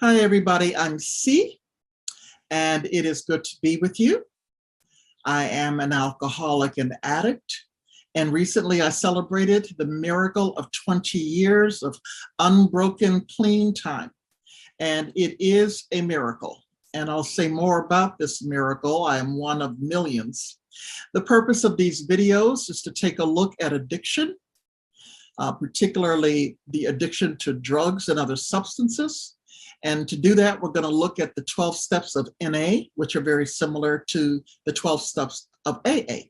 Hi, everybody. I'm C, and it is good to be with you. I am an alcoholic and addict, and recently I celebrated the miracle of 20 years of unbroken clean time, and it is a miracle. And I'll say more about this miracle. I am one of millions. The purpose of these videos is to take a look at addiction, particularly the addiction to drugs and other substances. And to do that, we're going to look at the 12 steps of NA, which are very similar to the 12 steps of AA.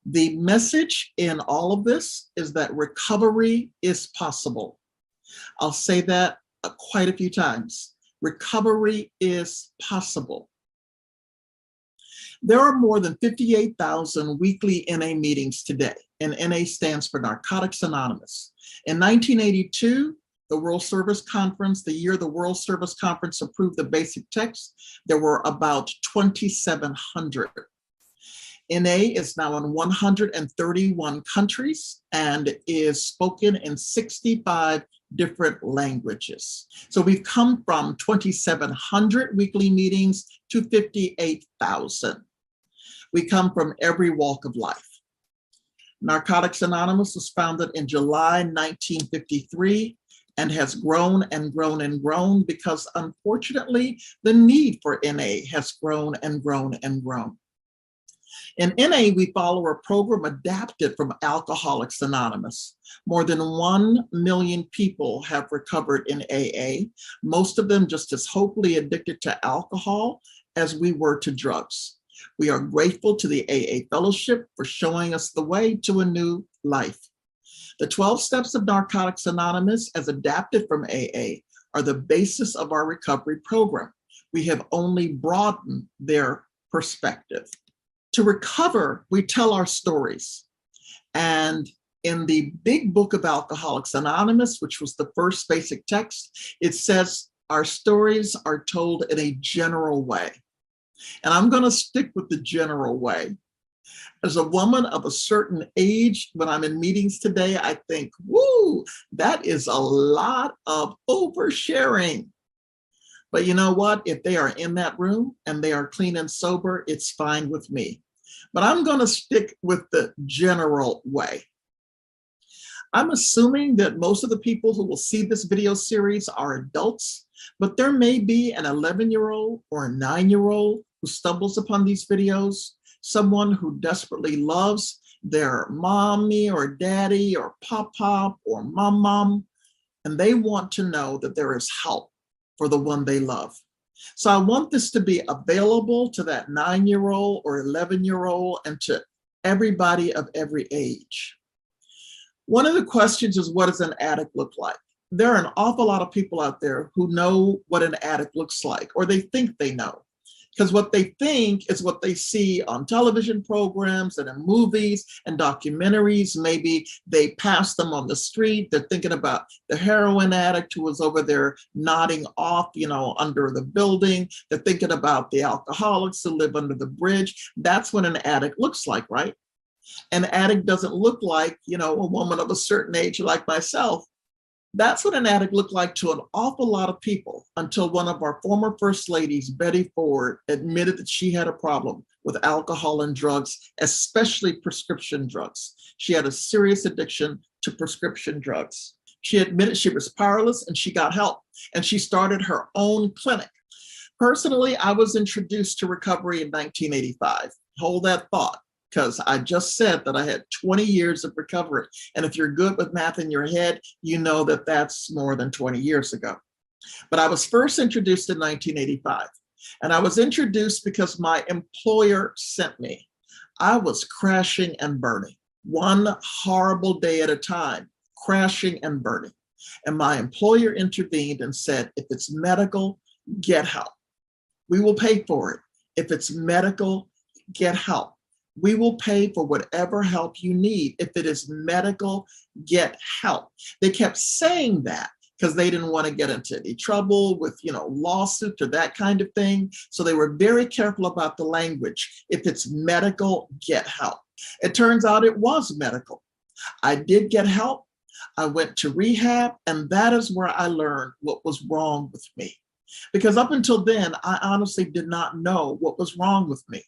The message in all of this is that recovery is possible. I'll say that quite a few times. Recovery is possible. There are more than 58,000 weekly NA meetings today, and NA stands for Narcotics Anonymous. In 1982, the World Service Conference, the year the World Service Conference approved the basic text, there were about 2,700. NA is now in 131 countries and is spoken in 65 different languages. So we've come from 2,700 weekly meetings to 58,000. We come from every walk of life. Narcotics Anonymous was founded in July 1953 and has grown and grown and grown because, unfortunately, the need for NA has grown and grown and grown. In NA, we follow a program adapted from Alcoholics Anonymous. More than 1 million people have recovered in AA, most of them just as hopefully addicted to alcohol as we were to drugs. We are grateful to the AA Fellowship for showing us the way to a new life. The 12 steps of Narcotics Anonymous, as adapted from AA, are the basis of our recovery program. We have only broadened their perspective. To recover, we tell our stories. And in the big book of Alcoholics Anonymous, which was the first basic text, it says our stories are told in a general way. And I'm going to stick with the general way. As a woman of a certain age, when I'm in meetings today, I think, woo, that is a lot of oversharing. But you know what? If they are in that room and they are clean and sober, it's fine with me. But I'm going to stick with the general way. I'm assuming that most of the people who will see this video series are adults, but there may be an 11-year-old or a 9-year-old who stumbles upon these videos, someone who desperately loves their mommy or daddy or pop-pop or mom, and they want to know that there is help for the one they love. So I want this to be available to that 9-year-old or 11-year-old and to everybody of every age. One of the questions is, what does an addict look like? There are an awful lot of people out there who know what an addict looks like, or they think they know. Because what they think is what they see on television programs and in movies and documentaries. Maybe they pass them on the street. They're thinking about the heroin addict who was over there nodding off, under the building. They're thinking about the alcoholics who live under the bridge. That's what an addict looks like, right? An addict doesn't look like, a woman of a certain age like myself. That's what an addict looked like to an awful lot of people until one of our former First Ladies, Betty Ford, admitted that she had a problem with alcohol and drugs, especially prescription drugs. She had a serious addiction to prescription drugs. She admitted she was powerless and she got help, and she started her own clinic. Personally, I was introduced to recovery in 1985. Hold that thought, because I just said that I had 20 years of recovery. And if you're good with math in your head, you know that that's more than 20 years ago. But I was first introduced in 1985. And I was introduced because my employer sent me. I was crashing and burning, one horrible day at a time, crashing and burning. And my employer intervened and said, if it's medical, get help. We will pay for it. If it's medical, get help. We will pay for whatever help you need. If it is medical, get help. They kept saying that because they didn't want to get into any trouble with, lawsuits or that kind of thing. So they were very careful about the language. If it's medical, get help. It turns out it was medical. I did get help. I went to rehab, and that is where I learned what was wrong with me. Because up until then, I honestly did not know what was wrong with me.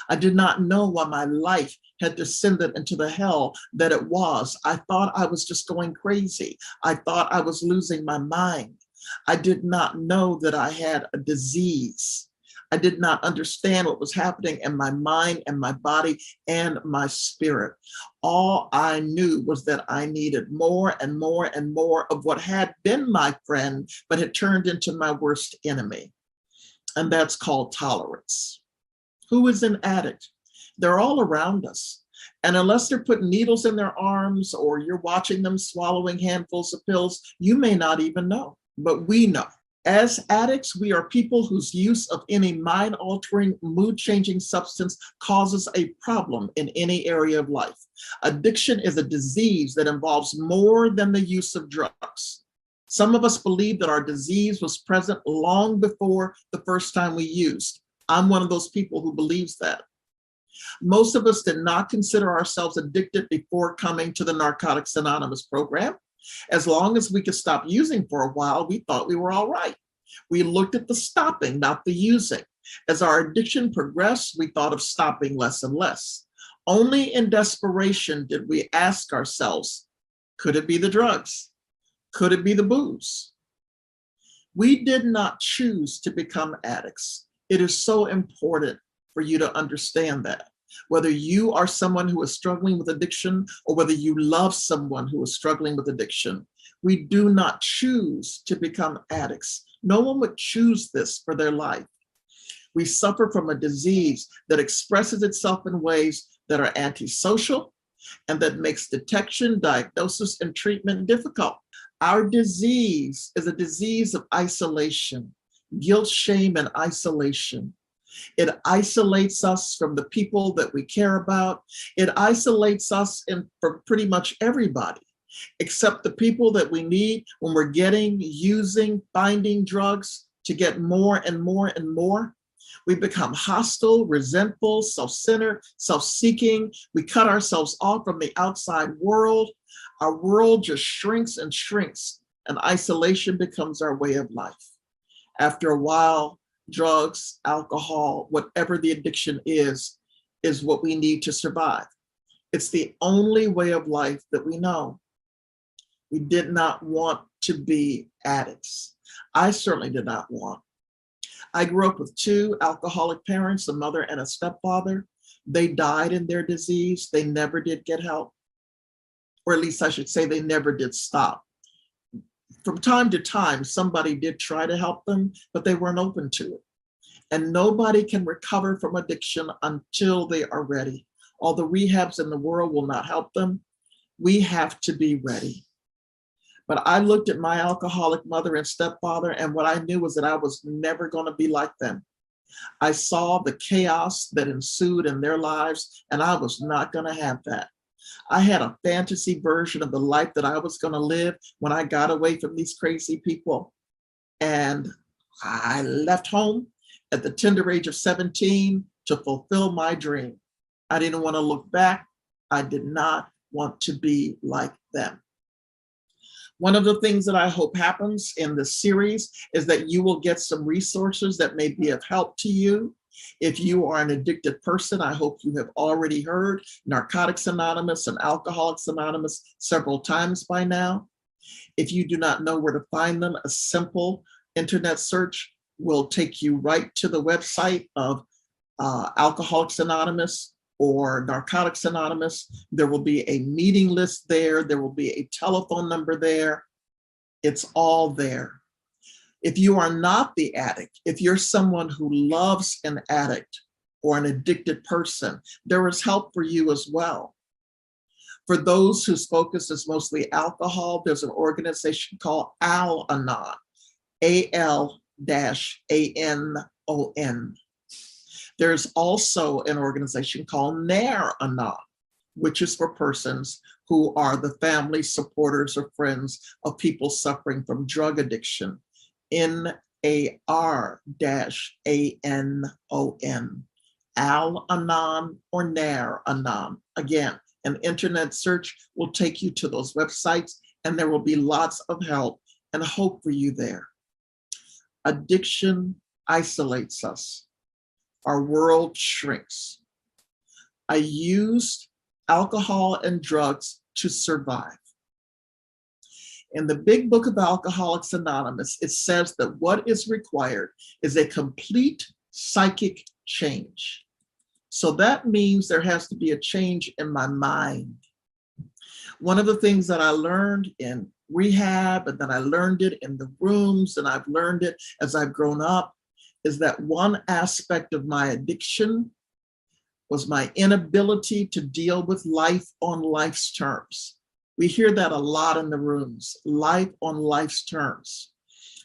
I did not know why my life had descended into the hell that it was. I thought I was just going crazy. I thought I was losing my mind. I did not know that I had a disease. I did not understand what was happening in my mind and my body and my spirit. All I knew was that I needed more and more and more of what had been my friend, but had turned into my worst enemy. And that's called tolerance. Who is an addict? They're all around us. And unless they're putting needles in their arms or you're watching them swallowing handfuls of pills, you may not even know, but we know. As addicts, we are people whose use of any mind-altering, mood-changing substance causes a problem in any area of life. Addiction is a disease that involves more than the use of drugs. Some of us believe that our disease was present long before the first time we used. I'm one of those people who believes that. Most of us did not consider ourselves addicted before coming to the Narcotics Anonymous program. As long as we could stop using for a while, we thought we were all right. We looked at the stopping, not the using. As our addiction progressed, we thought of stopping less and less. Only in desperation did we ask ourselves, could it be the drugs? Could it be the booze? We did not choose to become addicts. It is so important for you to understand that. Whether you are someone who is struggling with addiction or whether you love someone who is struggling with addiction, we do not choose to become addicts. No one would choose this for their life. We suffer from a disease that expresses itself in ways that are antisocial and that makes detection, diagnosis, and treatment difficult. Our disease is a disease of isolation, guilt, shame, and isolation. It isolates us from the people that we care about. It isolates us from pretty much everybody, except the people that we need when we're getting, using, finding drugs to get more and more and more. We become hostile, resentful, self-centered, self-seeking. We cut ourselves off from the outside world. Our world just shrinks and shrinks, and isolation becomes our way of life. After a while, drugs, alcohol, whatever the addiction is what we need to survive. It's the only way of life that we know. We did not want to be addicts. I certainly did not want. I grew up with two alcoholic parents, a mother and a stepfather. They died in their disease. They never did get help, or at least I should say they never did stop. From time to time, somebody did try to help them, but they weren't open to it. And nobody can recover from addiction until they are ready. All the rehabs in the world will not help them. We have to be ready. But I looked at my alcoholic mother and stepfather, and what I knew was that I was never going to be like them. I saw the chaos that ensued in their lives, and I was not going to have that. I had a fantasy version of the life that I was going to live when I got away from these crazy people. And I left home at the tender age of 17 to fulfill my dream. I didn't want to look back. I did not want to be like them. One of the things that I hope happens in this series is that you will get some resources that may be of help to you. If you are an addicted person, I hope you have already heard Narcotics Anonymous and Alcoholics Anonymous several times by now. If you do not know where to find them, a simple internet search will take you right to the website of Alcoholics Anonymous or Narcotics Anonymous. There will be a meeting list there. There will be a telephone number there. It's all there. If you are not the addict, if you're someone who loves an addict or an addicted person, there is help for you as well. For those whose focus is mostly alcohol, there's an organization called Al-Anon, Al-Anon. There's also an organization called Nar-Anon, which is for persons who are the family, supporters, or friends of people suffering from drug addiction. Nar-Anon, Al-Anon or Nar-Anon. Again, an internet search will take you to those websites and there will be lots of help and hope for you there. Addiction isolates us. Our world shrinks. I used alcohol and drugs to survive. In the big book of Alcoholics Anonymous, it says that what is required is a complete psychic change. So that means there has to be a change in my mind. One of the things that I learned in rehab, and then I learned it in the rooms, and I've learned it as I've grown up, is that one aspect of my addiction was my inability to deal with life on life's terms. We hear that a lot in the rooms, life on life's terms.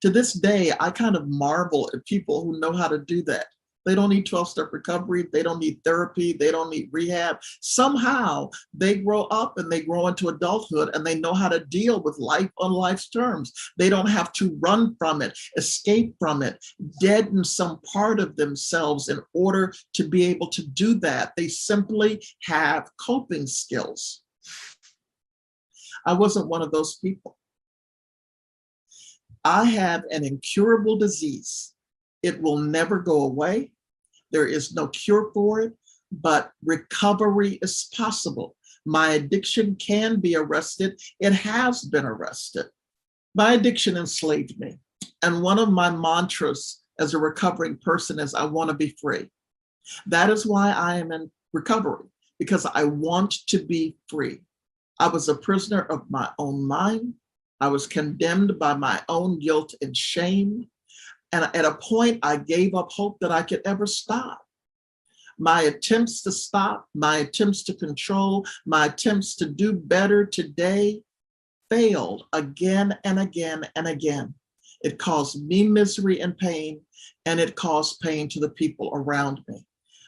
To this day, I kind of marvel at people who know how to do that. They don't need 12-step recovery. They don't need therapy. They don't need rehab. Somehow they grow up and they grow into adulthood and they know how to deal with life on life's terms. They don't have to run from it, escape from it, deaden some part of themselves in order to be able to do that. They simply have coping skills. I wasn't one of those people. I have an incurable disease. It will never go away. There is no cure for it, but recovery is possible. My addiction can be arrested. It has been arrested. My addiction enslaved me. And one of my mantras as a recovering person is, I want to be free. That is why I am in recovery, because I want to be free. I was a prisoner of my own mind. I was condemned by my own guilt and shame. And at a point, I gave up hope that I could ever stop. My attempts to stop, my attempts to control, my attempts to do better today failed again and again and again. It caused me misery and pain, and it caused pain to the people around me,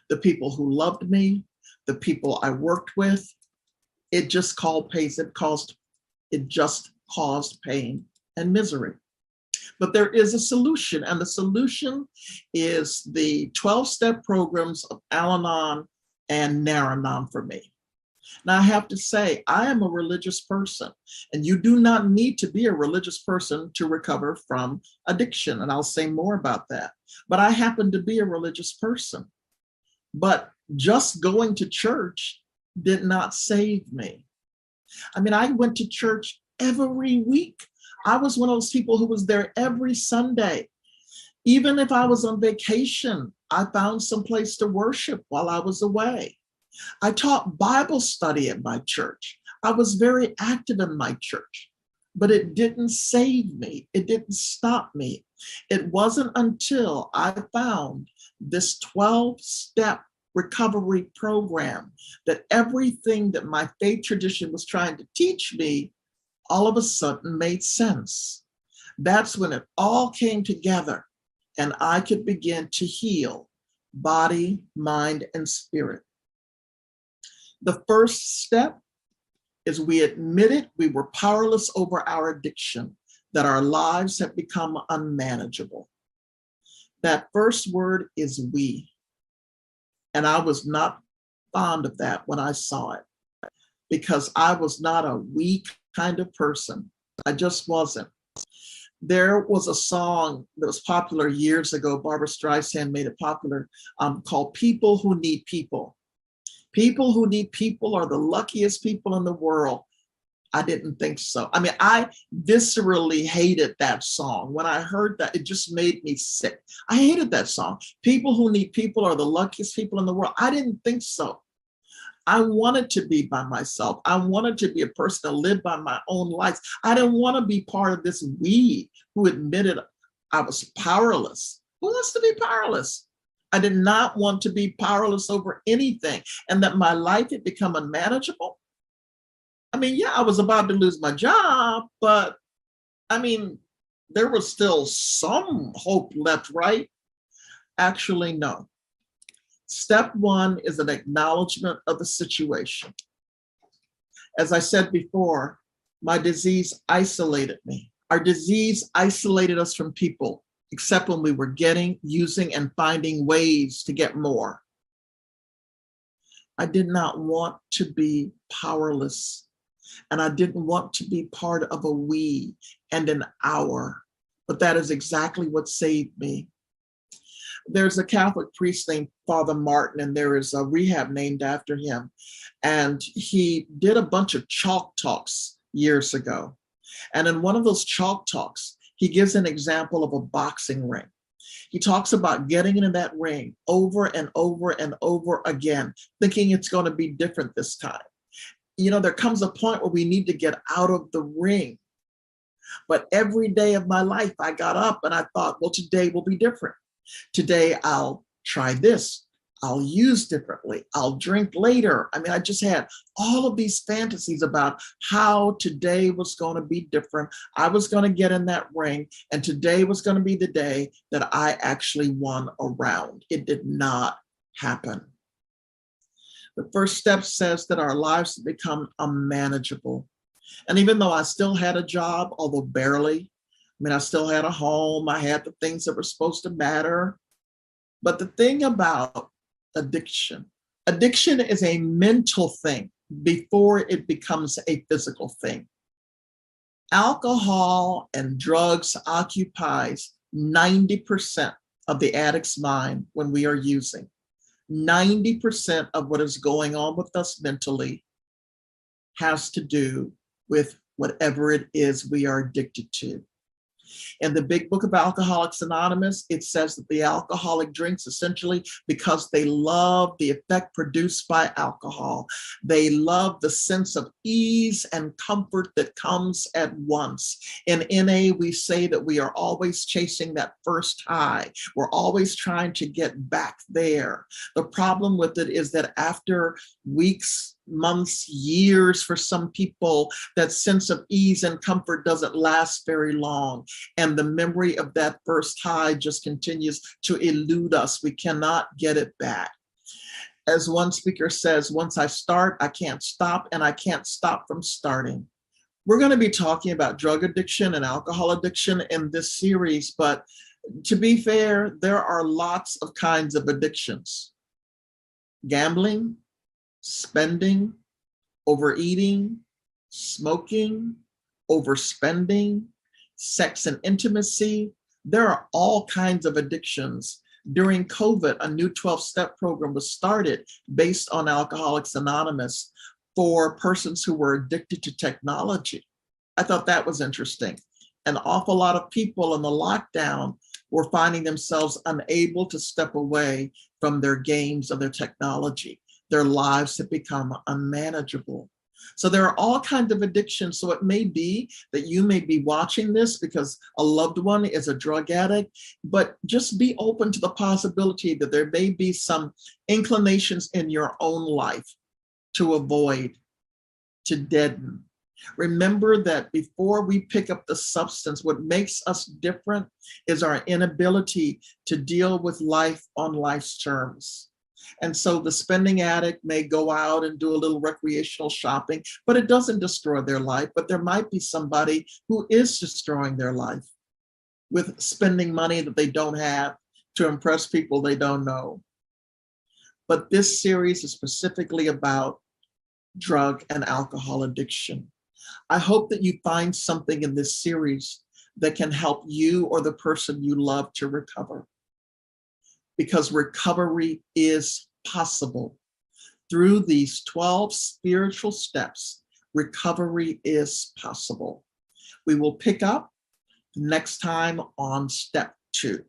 the people who loved me, the people I worked with. It just caused pain and misery. But there is a solution, and the solution is the 12-step programs of Al-Anon and Nar-Anon for me. Now, I have to say, I am a religious person, and you do not need to be a religious person to recover from addiction, and I'll say more about that. But I happen to be a religious person. But just going to church did not save me. I mean, I went to church every week. I was one of those people who was there every Sunday. Even if I was on vacation, I found some place to worship while I was away. I taught Bible study at my church. I was very active in my church, but it didn't save me. It didn't stop me. It wasn't until I found this 12-step recovery program that everything that my faith tradition was trying to teach me all of a sudden made sense. That's when it all came together and I could begin to heal body, mind, and spirit. The first step is we admitted we were powerless over our addiction, that our lives had become unmanageable. That first word is we. And I was not fond of that when I saw it, because I was not a weak kind of person. I just wasn't. There was a song that was popular years ago, Barbara Streisand made it popular, called People Who Need People. People who need people are the luckiest people in the world. I didn't think so. I mean, I viscerally hated that song. When I heard that, it just made me sick. I hated that song. People who need people are the luckiest people in the world. I didn't think so. I wanted to be by myself. I wanted to be a person that lived by my own life. I didn't want to be part of this we who admitted I was powerless. Who wants to be powerless? I did not want to be powerless over anything, and that my life had become unmanageable. I mean, yeah, I was about to lose my job, but I mean, there was still some hope left, right? Actually, no. Step one is an acknowledgement of the situation. As I said before, my disease isolated me. Our disease isolated us from people, except when we were getting, using, and finding ways to get more. I did not want to be powerless. And I didn't want to be part of a we and an our, but that is exactly what saved me. There's a Catholic priest named Father Martin, and there is a rehab named after him. And he did a bunch of chalk talks years ago. And in one of those chalk talks, he gives an example of a boxing ring. He talks about getting into that ring over and over and over again, thinking it's going to be different this time. You know, there comes a point where we need to get out of the ring. But every day of my life, I got up and I thought, well, today will be different. Today, I'll try this. I'll use differently. I'll drink later. I mean, I just had all of these fantasies about how today was going to be different. I was going to get in that ring, and today was going to be the day that I actually won a round. It did not happen. The first step says that our lives have become unmanageable. And even though I still had a job, although barely, I mean, I still had a home, I had the things that were supposed to matter. But the thing about addiction is a mental thing before it becomes a physical thing. Alcohol and drugs occupies 90% of the addict's mind when we are using. 90% of what is going on with us mentally has to do with whatever it is we are addicted to. In the big book of Alcoholics Anonymous, it says that the alcoholic drinks essentially because they love the effect produced by alcohol. They love the sense of ease and comfort that comes at once. In NA, we say that we are always chasing that first high. We're always trying to get back there. The problem with it is that after weeks, months, years, for some people, that sense of ease and comfort doesn't last very long. And the memory of that first high just continues to elude us. We cannot get it back. As one speaker says, once I start, I can't stop, and I can't stop from starting. We're going to be talking about drug addiction and alcohol addiction in this series, but to be fair, there are lots of kinds of addictions. Gambling, spending, overeating, smoking, overspending, sex and intimacy. There are all kinds of addictions. During COVID, a new 12-step program was started based on Alcoholics Anonymous for persons who were addicted to technology. I thought that was interesting. An awful lot of people in the lockdown were finding themselves unable to step away from their games or their technology. Their lives have become unmanageable. So there are all kinds of addictions. So it may be that you may be watching this because a loved one is a drug addict, but just be open to the possibility that there may be some inclinations in your own life to avoid, to deaden. Remember that before we pick up the substance, what makes us different is our inability to deal with life on life's terms. And so the spending addict may go out and do a little recreational shopping, but it doesn't destroy their life. But there might be somebody who is destroying their life with spending money that they don't have to impress people they don't know. But this series is specifically about drug and alcohol addiction. I hope that you find something in this series that can help you or the person you love to recover. Because recovery is possible. Through these 12 spiritual steps, recovery is possible. We will pick up next time on step 2.